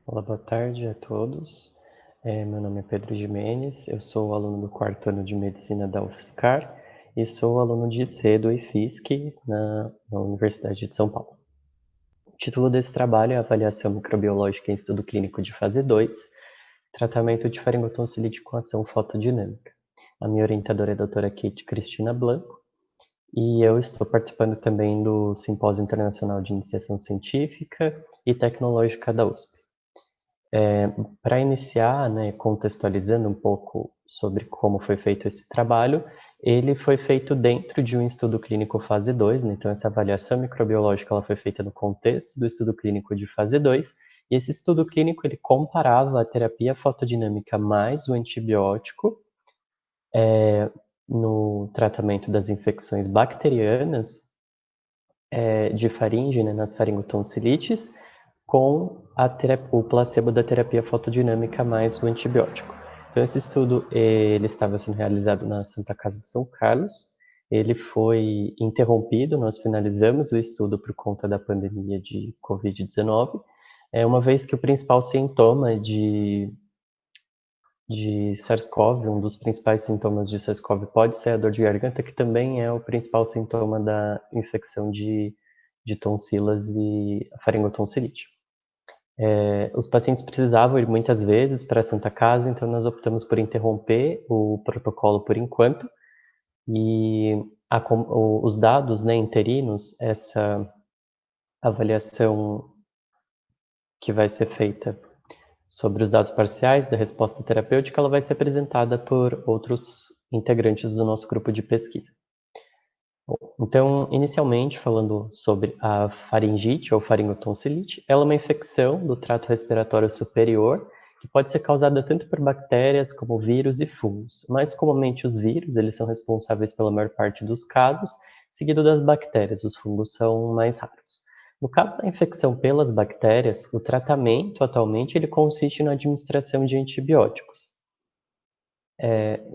Olá, boa tarde a todos. Meu nome é Pedro Gimenez, eu sou aluno do quarto ano de Medicina da UFSCar e sou aluno de C do IFSC na Universidade de São Paulo. O título desse trabalho é Avaliação Microbiológica em Estudo Clínico de Fase 2, Tratamento de Faringotonsilite com Ação Fotodinâmica. A minha orientadora é a doutora Kate Cristina Blanco e eu estou participando também do Simpósio Internacional de Iniciação Científica e Tecnológica da USP. Para iniciar, né, contextualizando um pouco sobre como foi feito esse trabalho, ele foi feito dentro de um estudo clínico fase 2, né, então essa avaliação microbiológica ela foi feita no contexto do estudo clínico de fase 2, e esse estudo clínico ele comparava a terapia fotodinâmica mais o antibiótico no tratamento das infecções bacterianas de faringe, né, nas faringotonsilites, com o placebo da terapia fotodinâmica mais o antibiótico. Então, esse estudo ele estava sendo realizado na Santa Casa de São Carlos. Ele foi interrompido, nós finalizamos o estudo por conta da pandemia de Covid-19, uma vez que o principal sintoma de SARS-CoV, um dos principais sintomas de SARS-CoV pode ser a dor de garganta, que também é o principal sintoma da infecção de tonsilas e faringotonsilite. Os pacientes precisavam ir muitas vezes para a Santa Casa, então nós optamos por interromper o protocolo por enquanto, e os dados, né, interinos, essa avaliação que vai ser feita sobre os dados parciais da resposta terapêutica, ela vai ser apresentada por outros integrantes do nosso grupo de pesquisa. Então, inicialmente, falando sobre a faringite ou faringotonsilite, ela é uma infecção do trato respiratório superior que pode ser causada tanto por bactérias como vírus e fungos. Mais comumente, os vírus, eles são responsáveis pela maior parte dos casos, seguido das bactérias, os fungos são mais raros. No caso da infecção pelas bactérias, o tratamento atualmente ele consiste na administração de antibióticos.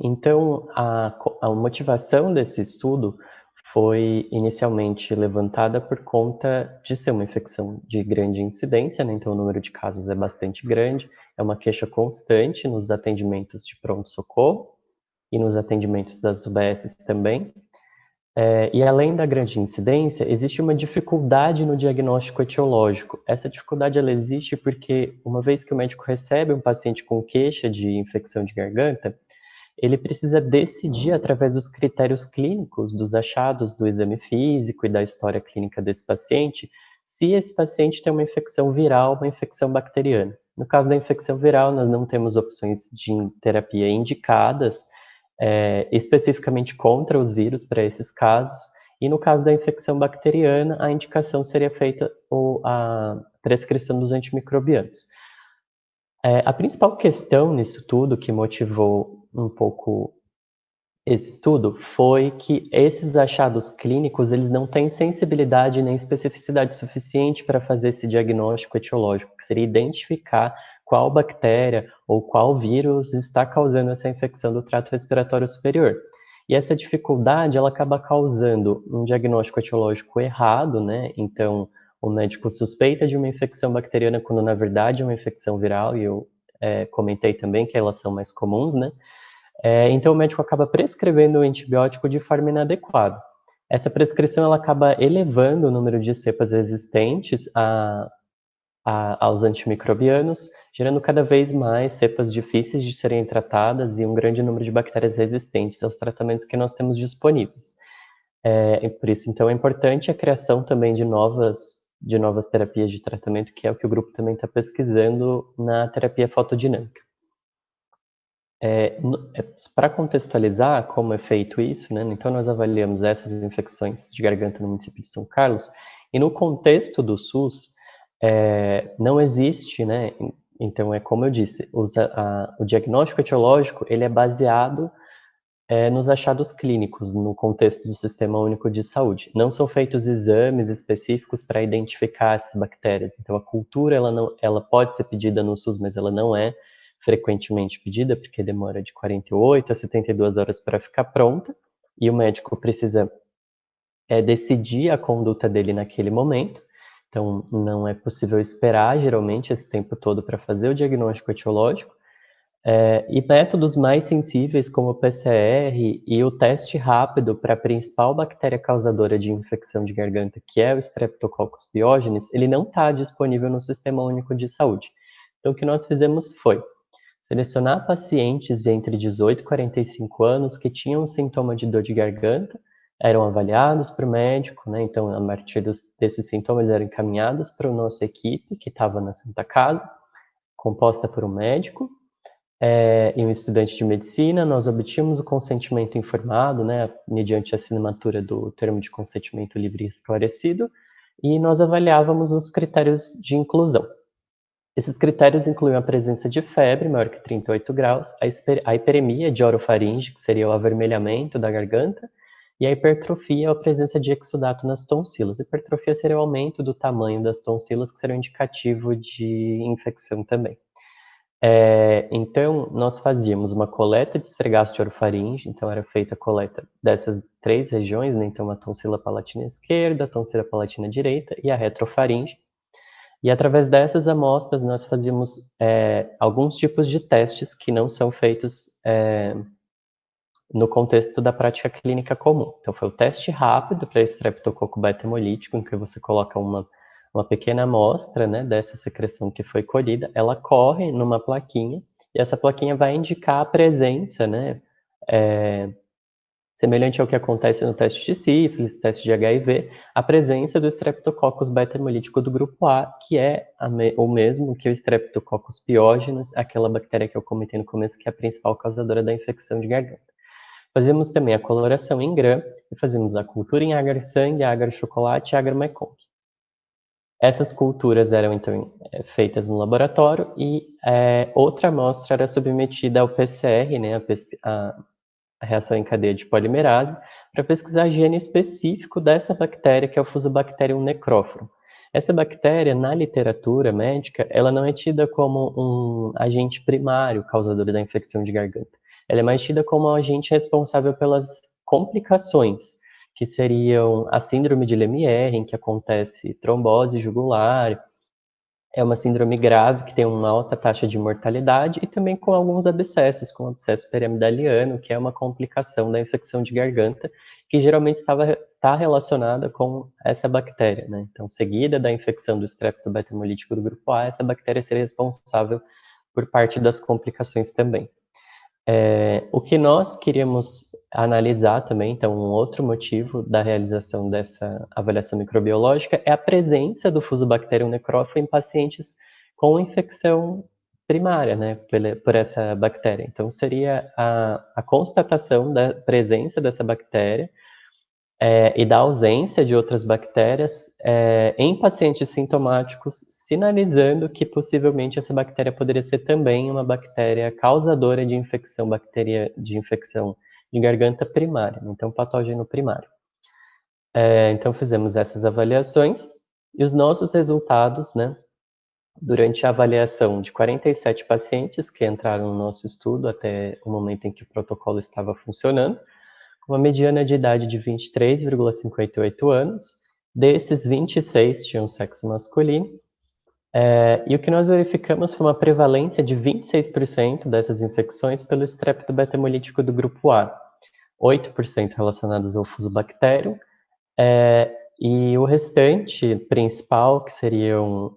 Então, a motivação desse estudo foi inicialmente levantada por conta de ser uma infecção de grande incidência, né? Então o número de casos é bastante grande, é uma queixa constante nos atendimentos de pronto-socorro e nos atendimentos das UBSs também. E além da grande incidência, existe uma dificuldade no diagnóstico etiológico. Essa dificuldade ela existe porque, uma vez que o médico recebe um paciente com queixa de infecção de garganta, ele precisa decidir, através dos critérios clínicos, dos achados do exame físico e da história clínica desse paciente, se esse paciente tem uma infecção viral ou uma infecção bacteriana. No caso da infecção viral, nós não temos opções de terapia indicadas especificamente contra os vírus para esses casos, e no caso da infecção bacteriana, a indicação seria feita a prescrição dos antimicrobianos. A principal questão nisso tudo que motivou um pouco esse estudo foi que esses achados clínicos, eles não têm sensibilidade nem especificidade suficiente para fazer esse diagnóstico etiológico, que seria identificar qual bactéria ou qual vírus está causando essa infecção do trato respiratório superior. E essa dificuldade, ela acaba causando um diagnóstico etiológico errado, né? Então, o médico suspeita de uma infecção bacteriana quando, na verdade, é uma infecção viral, e eu comentei também que elas são mais comuns, né? Então o médico acaba prescrevendo o antibiótico de forma inadequada. Essa prescrição ela acaba elevando o número de cepas resistentes aos antimicrobianos, gerando cada vez mais cepas difíceis de serem tratadas e um grande número de bactérias resistentes aos tratamentos que nós temos disponíveis. Por isso, então, é importante a criação também de novas terapias de tratamento, que é o que o grupo também está pesquisando na terapia fotodinâmica. Para contextualizar como é feito isso, né, então nós avaliamos essas infecções de garganta no município de São Carlos, e no contexto do SUS, não existe, né, então é como eu disse, o diagnóstico etiológico, ele é baseado nos achados clínicos, no contexto do Sistema Único de Saúde. Não são feitos exames específicos para identificar essas bactérias, então a cultura ela pode ser pedida no SUS, mas ela não é frequentemente pedida, porque demora de 48 a 72 horas para ficar pronta, e o médico precisa decidir a conduta dele naquele momento. Então, não é possível esperar, geralmente, esse tempo todo para fazer o diagnóstico etiológico. E métodos mais sensíveis, como o PCR e o teste rápido para a principal bactéria causadora de infecção de garganta, que é o Streptococcus pyogenes, ele não está disponível no Sistema Único de Saúde. Então, o que nós fizemos foi selecionar pacientes de entre 18 e 45 anos que tinham sintoma de dor de garganta, eram avaliados por médico, né? Então, a partir desses sintomas, eles eram encaminhados para a nossa equipe, que estava na Santa Casa, composta por um médico e um estudante de medicina. Nós obtínhamos o consentimento informado, né, mediante a assinatura do termo de consentimento livre e esclarecido, e nós avaliávamos os critérios de inclusão. Esses critérios incluem a presença de febre maior que 38 graus, a hiperemia de orofaringe, que seria o avermelhamento da garganta, e a hipertrofia, a presença de exudato nas tonsilas. A hipertrofia seria o aumento do tamanho das tonsilas, que seria um indicativo de infecção também. Então, nós fazíamos uma coleta de esfregaço de orofaringe, então era feita a coleta dessas 3 regiões, né? Então a tonsila palatina esquerda, a tonsila palatina direita e a retrofaringe. E através dessas amostras nós fazíamos alguns tipos de testes que não são feitos no contexto da prática clínica comum. Então foi o teste rápido para estreptococo beta-hemolítico, em que você coloca uma pequena amostra, né, dessa secreção que foi colhida, ela corre numa plaquinha, e essa plaquinha vai indicar a presença, né, semelhante ao que acontece no teste de sífilis, teste de HIV, a presença do Streptococcus beta-hemolítico do grupo A, que é o mesmo que o Streptococcus pyogenes, aquela bactéria que eu comentei no começo, que é a principal causadora da infecção de garganta. Fazíamos também a coloração em Gram, e fazíamos a cultura em agar-sangue, agar-chocolate e agar-Mekong. Essas culturas eram, então, feitas no laboratório, e outra amostra era submetida ao PCR, né, a reação em cadeia de polimerase, para pesquisar gene específico dessa bactéria, que é o Fusobacterium necrophorum. Essa bactéria, na literatura médica, ela não é tida como um agente primário causador da infecção de garganta. Ela é mais tida como um agente responsável pelas complicações, que seriam a síndrome de Lemierre, em que acontece trombose jugular. É uma síndrome grave que tem uma alta taxa de mortalidade, e também com alguns abscessos, como o abscesso piramidaliano, que é uma complicação da infecção de garganta, que geralmente está relacionada com essa bactéria, né? Então, seguida da infecção do Streptobeta hemolítico do grupo A, essa bactéria seria responsável por parte das complicações também. O que nós queríamos analisar também, então um outro motivo da realização dessa avaliação microbiológica é a presença do Fusobacterium necrophorum em pacientes com infecção primária, né, por essa bactéria. Então seria a constatação da presença dessa bactéria e da ausência de outras bactérias em pacientes sintomáticos, sinalizando que possivelmente essa bactéria poderia ser também uma bactéria causadora de infecção, de garganta primária, então patógeno primário. Então fizemos essas avaliações, e os nossos resultados, né, durante a avaliação de 47 pacientes que entraram no nosso estudo até o momento em que o protocolo estava funcionando, uma mediana de idade de 23,58 anos. Desses, 26 tinham sexo masculino. E o que nós verificamos foi uma prevalência de 26% dessas infecções pelo Streptobeta hemolítico do grupo A, 8% relacionados ao Fusobacterium, e o restante principal, que seriam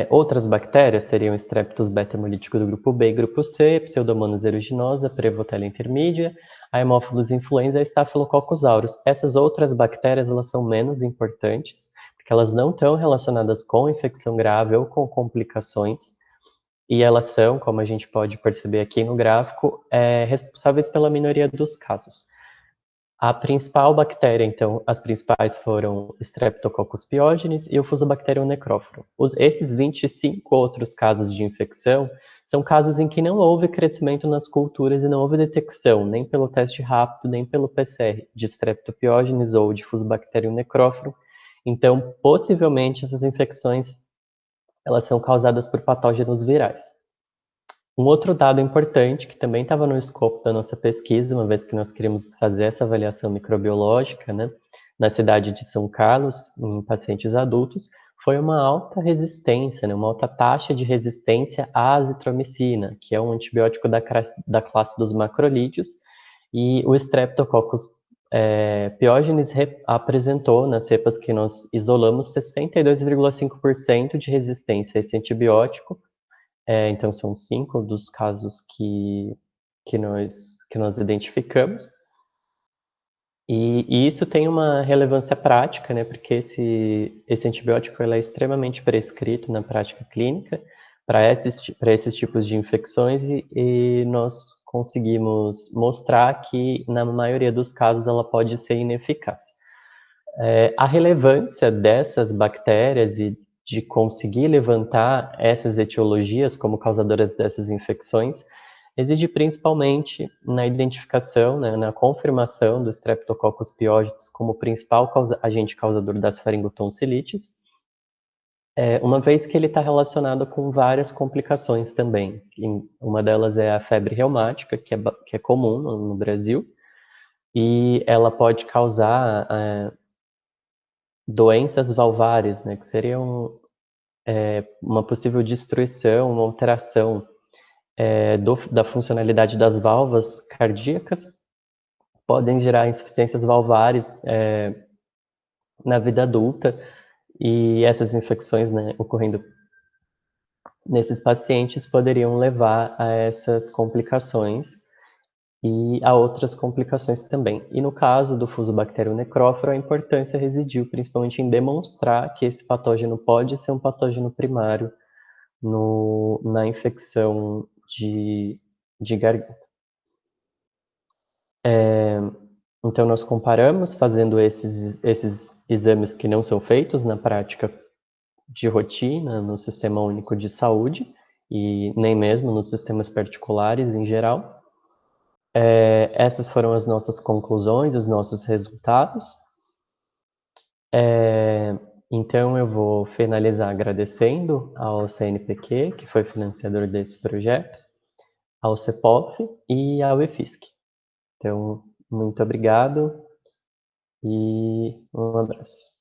outras bactérias, seriam Streptococcus beta hemolítico do grupo B e grupo C, Pseudomonas aeruginosa, Prevotella intermedia, a Haemophilus influenza e a Staphylococcus aureus. Essas outras bactérias, elas são menos importantes, porque elas não estão relacionadas com infecção grave ou com complicações, e elas são, como a gente pode perceber aqui no gráfico, responsáveis pela minoria dos casos. A principal bactéria, então, as principais foram Streptococcus pyogenes e o Fusobacterium necrophorum. Esses 25 outros casos de infecção são casos em que não houve crescimento nas culturas e não houve detecção, nem pelo teste rápido, nem pelo PCR, de Streptopyogenes ou de Fusobacterium necrophorum. Então, possivelmente, essas infecções elas são causadas por patógenos virais. Um outro dado importante, que também estava no escopo da nossa pesquisa, uma vez que nós queríamos fazer essa avaliação microbiológica, né, na cidade de São Carlos, em pacientes adultos, foi uma alta resistência, né, uma alta taxa de resistência à azitromicina, que é um antibiótico da classe dos macrolídeos, e o Streptococcus piógenes apresentou, nas cepas que nós isolamos, 62,5% de resistência a esse antibiótico. Então, são 5 dos casos que nós identificamos. E isso tem uma relevância prática, né, porque esse antibiótico ele é extremamente prescrito na prática clínica para esses tipos de infecções e nós conseguimos mostrar que, na maioria dos casos, ela pode ser ineficaz. A relevância dessas bactérias e de conseguir levantar essas etiologias como causadoras dessas infecções reside principalmente na identificação, né, na confirmação do Streptococcus pyogenes como principal agente causador das faringotonsilites, uma vez que ele está relacionado com várias complicações também. Uma delas é a febre reumática, que é comum no Brasil, e ela pode causar doenças valvares, né, que seriam uma possível destruição, uma alteração da funcionalidade das válvulas cardíacas, podem gerar insuficiências valvares na vida adulta, e essas infecções, né, ocorrendo nesses pacientes poderiam levar a essas complicações e a outras complicações também. E no caso do Fusobacterium necróforo, a importância residiu principalmente em demonstrar que esse patógeno pode ser um patógeno primário na infecção de garganta. Então, nós comparamos fazendo esses exames que não são feitos na prática de rotina no Sistema Único de Saúde e nem mesmo nos sistemas particulares em geral. Essas foram as nossas conclusões, os nossos resultados. Então, eu vou finalizar agradecendo ao CNPq, que foi financiador desse projeto, ao CEPOF e ao EFISC. Então, muito obrigado e um abraço.